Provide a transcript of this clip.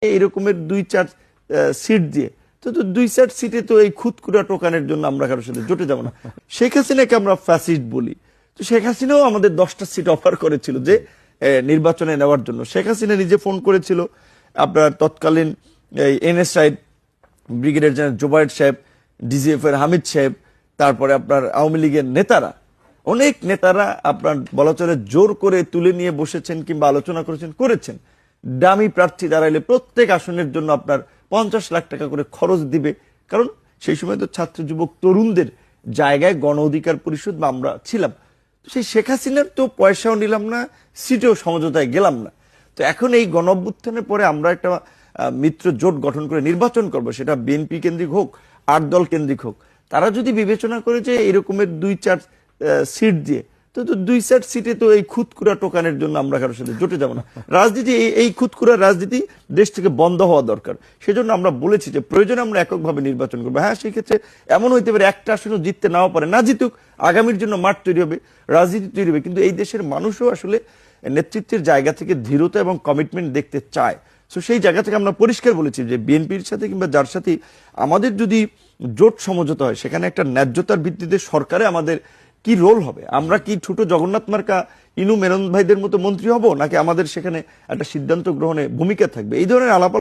এইরকমের ২-৪ seat দিয়ে তো ২-৪ সিটে তো এই খুদকুড়া টোকানের জন্য আমরা কারোর সাথে জোটে যাব না। শেখ হাসিনাকে আমরা ফ্যাসিস্ট বলি, তো শেখ হাসিনাও আমাদের 10টা সিট অফার করেছিল যে নির্বাচনে নেওয়ার জন্য। শেখ হাসিনা নিজে ফোন করেছিল, আপনার তৎকালীন এনএসআই ব্রিগেডিয়ার জেনারেল জোবায়ের সাহেব, ডিজিএফ এর হামিদ সাহেব, তারপরে আপনার আওয়ামী লীগের নেতারা, অনেক নেতারা আপনার বলা চলে জোর করে তুলে নিয়ে বসেছেন কিংবা আলোচনা করেছেন দামি প্রার্থী দাঁড়াইলে প্রত্যেক আসনের জন্য আপনার 50 লাখ টাকা করে খরচ দিবে। কারণ সেই সময় তো ছাত্র যুবক তরুণদের জায়গায় গণ অধিকার পরিষদ বা আমরা ছিলাম। তো সেই শেখ হাসিনার তো পয়সাও নিলাম না, সিটেও সমঝোতায় গেলাম না। তো এখন এই গণ অভ্যুত্থানের পরে আমরা একটা মিত্র জোট গঠন করে নির্বাচন করব, সেটা বিএনপি কেন্দ্রিক হোক, 8 দল কেন্দ্রিক হোক। তারা যদি বিবেচনা করে যে এরকমের 2-4 সিট দিয়ে তো 2-4 সিটে তো এই খুদকুড়া টোকানের জন্য আমরা কারোর সাথে জোটে যাব না। রাজনীতি এই খুদকুড়া রাজনীতি দেশ থেকে বন্ধ হওয়া দরকার। সেজন্য আমরা বলেছি যে প্রয়োজনে আমরা এককভাবে নির্বাচন করবো। হ্যাঁ, সেই ক্ষেত্রে এমন হইতে পারে একটা আসলে জিততে নাও পারে, না জিতুক, আগামীর জন্য মাঠ তৈরি হবে, রাজনীতি তৈরি হবে। কিন্তু এই দেশের মানুষও আসলে নেতৃত্বের জায়গা থেকে দৃঢ়তা এবং কমিটমেন্ট দেখতে চায়। সো সেই জায়গা থেকে আমরা পরিষ্কার বলেছি যে বিএনপির সাথে কিংবা যার সাথে আমাদের যদি জোট সমঝোতা হয়, সেখানে একটা ন্যায্যতার ভিত্তিতে সরকারে আমাদের কি রোল হবে। আমরা কি ছোট জগন্নাথ মার্কা ইনু মেনন ভাইদের মতো মন্ত্রী হব, নাকি আমাদের সেখানে একটা সিদ্ধান্ত গ্রহণে ভূমিকা থাকবে, এই ধরনের আলাপ